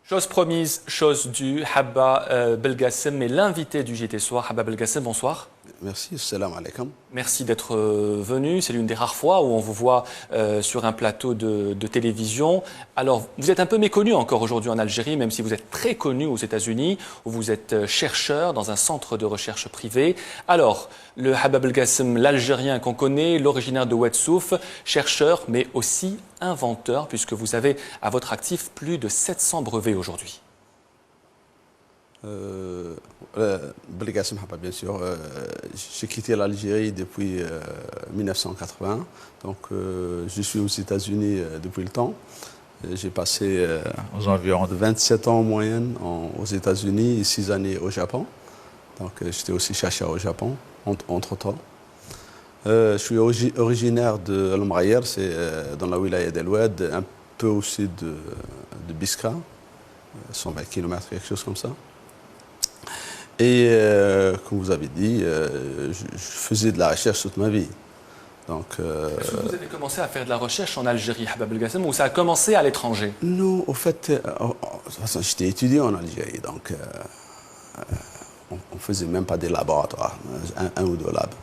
Chose promise, chose due, Habba Belgassem est l'invité du JT Soir. Habba Belgassem, bonsoir. Merci, salam alaikum. Merci d'être venu. C'est l'une des rares fois où on vous voit sur un plateau de télévision. Alors, vous êtes un peu méconnu encore aujourd'hui en Algérie, même si vous êtes très connu aux États-Unis, où vous êtes chercheur dans un centre de recherche privé. Alors, le Habba Belgassem, l'Algérien qu'on connaît, l'originaire de Ouedsouf, chercheur, mais aussi inventeur, puisque vous avez à votre actif plus de 700 brevets aujourd'hui. Belgassem Habba, bien sûr. J'ai quitté l'Algérie depuis 1980, donc je suis aux États-Unis depuis le temps. J'ai passé aux environs de 27 ans en moyenne aux États-Unis et 6 années au Japon. Donc j'étais aussi chercheur au Japon, entre-temps. Je suis originaire de Al Mghayr, c'est dans la wilaya d'El Oued, un peu au sud de Biskra, 120 km, quelque chose comme ça. Et comme vous avez dit, je faisais de la recherche toute ma vie. Donc, est-ce que vous avez commencé à faire de la recherche en Algérie, Habba Belgassem, ou ça a commencé à l'étranger? Non, au fait, de toute façon, j'étais étudiant en Algérie, donc on ne faisait même pas des laboratoires, un ou deux labs.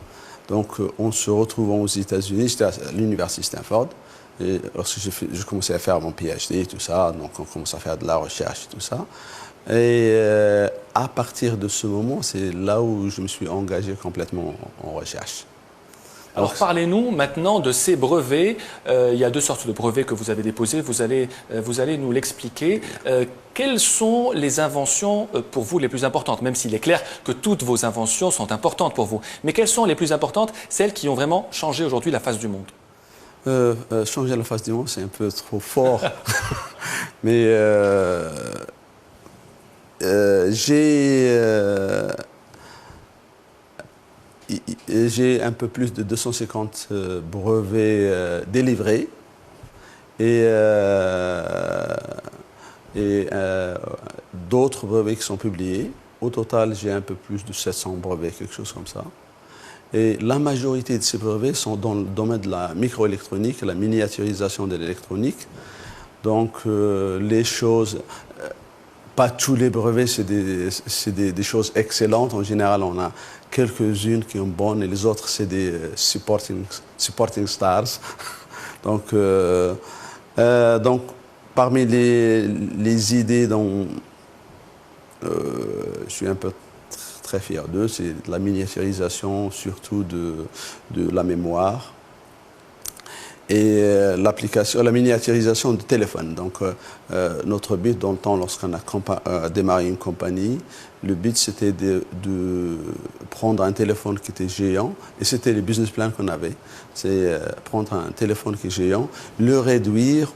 Donc on se retrouvant aux États-Unis, j'étais à l'université Stanford, et lorsque je commençais à faire mon PhD et tout ça, donc on commence à faire de la recherche et tout ça. Et à partir de ce moment, c'est là où je me suis engagé complètement en recherche. Alors parlez-nous maintenant de ces brevets. Il y a deux sortes de brevets que vous avez déposés. Vous allez nous l'expliquer. Quelles sont les inventions pour vous les plus importantes? Même s'il est clair que toutes vos inventions sont importantes pour vous. Mais quelles sont les plus importantes, celles qui ont vraiment changé aujourd'hui la face du monde? Changer la face du monde, c'est un peu trop fort. Mais j'ai un peu plus de 250 brevets délivrés et d'autres brevets qui sont publiés. Au total, j'ai un peu plus de 700 brevets, quelque chose comme ça. Et la majorité de ces brevets sont dans le domaine de la microélectronique, la miniaturisation de l'électronique. Donc, les choses... Pas tous les brevets, c'est des choses excellentes. En général, on a quelques-unes qui sont bonnes et les autres, c'est des supporting stars. Donc, parmi les idées dont je suis un peu très fier d'eux, c'est la miniaturisation, surtout de la mémoire. Et la miniaturisation du téléphone. Donc, notre but dans le temps, lorsqu'on a démarré une compagnie, le but c'était de prendre un téléphone qui était géant, et c'était le business plan qu'on avait. C'est prendre un téléphone qui est géant, le réduire,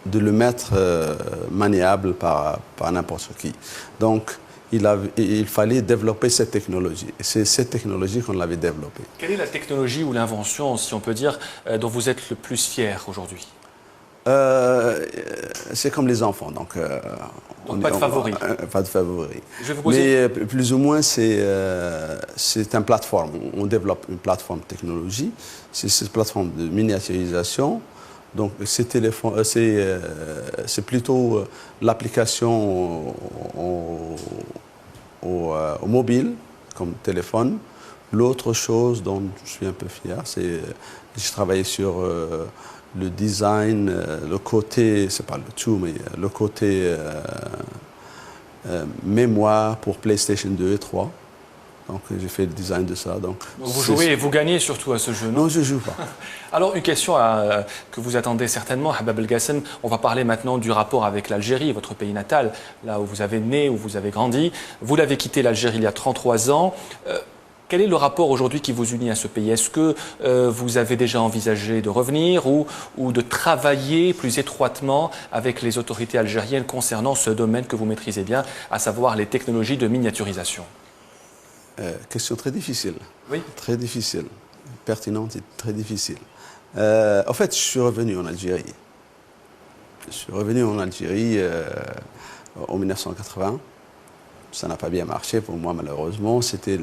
de le mettre maniable par n'importe qui. Donc, il fallait développer cette technologie. Et c'est cette technologie qu'on l'avait développée. Quelle est la technologie ou l'invention, si on peut dire, dont vous êtes le plus fier aujourd'hui? C'est comme les enfants. Donc pas de favori. Pas de favori. Je vais vous poser... Mais plus ou moins, c'est une plateforme. On développe une plateforme de technologie. C'est cette plateforme de miniaturisation. Donc, c'est plutôt l'application au mobile, comme téléphone. L'autre chose dont je suis un peu fier, c'est j'ai travaillé sur le design, le côté, c'est pas le tout, mais le côté mémoire pour PlayStation 2 et 3. Donc j'ai fait le design de ça. Donc vous jouez et vous gagnez surtout à ce jeu, non? Non, je ne joue pas. Alors une question que vous attendez certainement, Habba Belgassem. On va parler maintenant du rapport avec l'Algérie, votre pays natal, là où vous avez né, où vous avez grandi. Vous l'avez quitté l'Algérie il y a 33 ans. Quel est le rapport aujourd'hui qui vous unit à ce pays? Est-ce que vous avez déjà envisagé de revenir ou de travailler plus étroitement avec les autorités algériennes concernant ce domaine que vous maîtrisez bien, à savoir les technologies de miniaturisation? Question très difficile. Oui. Très difficile. Pertinente et très difficile. En fait, je suis revenu en Algérie. Je suis revenu en Algérie en 1980. Ça n'a pas bien marché pour moi, malheureusement. C'était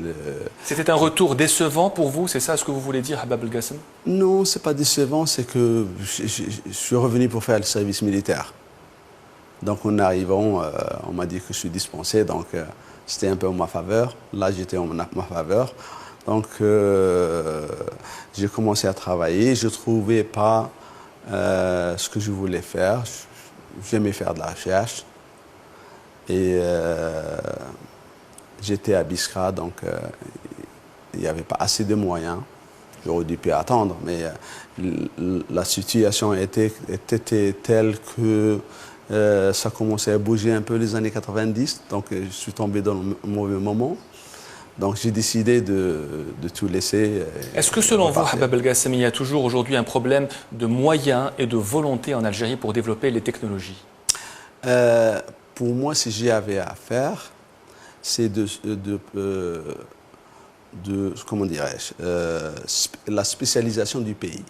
un retour décevant pour vous, c'est ça ce que vous voulez dire, Habba Belgassem? Non, c'est pas décevant, c'est que je suis revenu pour faire le service militaire. Donc en arrivant, on m'a dit que je suis dispensé, donc c'était un peu en ma faveur. Là, j'étais en ma faveur. Donc j'ai commencé à travailler. Je ne trouvais pas ce que je voulais faire. J'aimais faire de la recherche. Et j'étais à Biskra, donc il n'y avait pas assez de moyens. J'aurais dû pu attendre, mais la situation était telle que ça commençait à bouger un peu les années 90, donc je suis tombé dans le mauvais moment. Donc j'ai décidé de tout laisser. Est-ce que selon vous, Habab El-Gassem, il y a toujours aujourd'hui un problème de moyens et de volonté en Algérie pour développer les technologies? Pour moi, si j'y avais à faire, c'est comment dirais-je, la spécialisation du pays.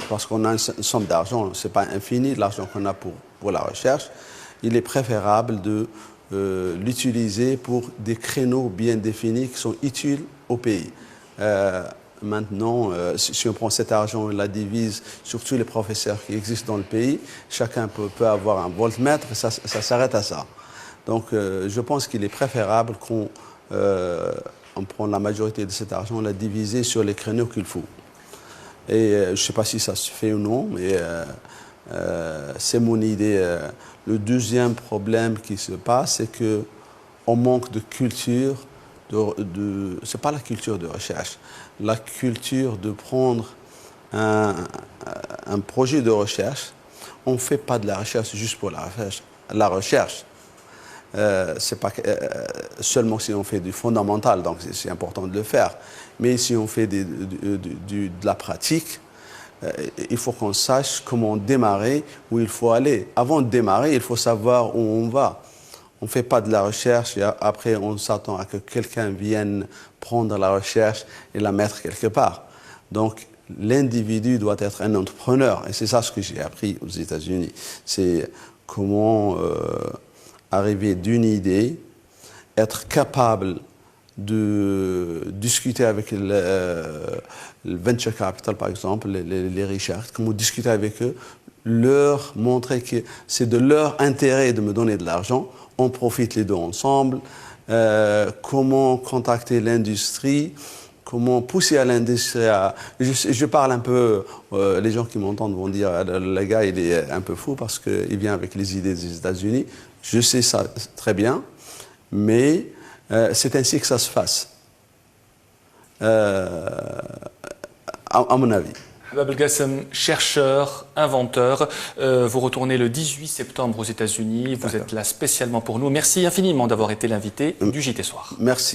Parce qu'on a une somme d'argent, ce n'est pas infini l'argent qu'on a pour la recherche. Il est préférable de l'utiliser pour des créneaux bien définis qui sont utiles au pays. Maintenant, si on prend cet argent et la divise sur tous les professeurs qui existent dans le pays, chacun peut avoir un voltmètre et ça s'arrête à ça. Donc, je pense qu'il est préférable qu'on prenne la majorité de cet argent et la diviser sur les créneaux qu'il faut. Et je ne sais pas si ça se fait ou non, mais c'est mon idée. Le deuxième problème qui se passe, c'est qu'on manque de culture. Ce n'est pas la culture de recherche. La culture de prendre un projet de recherche. On ne fait pas de la recherche juste pour la recherche. La recherche, c'est pas seulement si on fait du fondamental, donc c'est important de le faire. Mais si on fait de la pratique, il faut qu'on sache comment démarrer, où il faut aller. Avant de démarrer, il faut savoir où on va. On ne fait pas de la recherche et après on s'attend à que quelqu'un vienne prendre la recherche et la mettre quelque part. Donc l'individu doit être un entrepreneur et c'est ça ce que j'ai appris aux États-Unis. C'est comment arriver d'une idée, être capable de discuter avec le venture capital par exemple, les Richards, comment discuter avec eux, leur montrer que c'est de leur intérêt de me donner de l'argent. On profite les deux ensemble, comment contacter l'industrie, comment pousser à l'industrie à... Je parle un peu, les gens qui m'entendent vont dire le gars il est un peu fou parce qu'il vient avec les idées des États-Unis. Je sais ça très bien, mais c'est ainsi que ça se fasse, à mon avis. Habab El-Gassem, chercheur, inventeur, vous retournez le 18 septembre aux États-Unis, vous êtes là spécialement pour nous. Merci infiniment d'avoir été l'invité du JT Soir. Merci.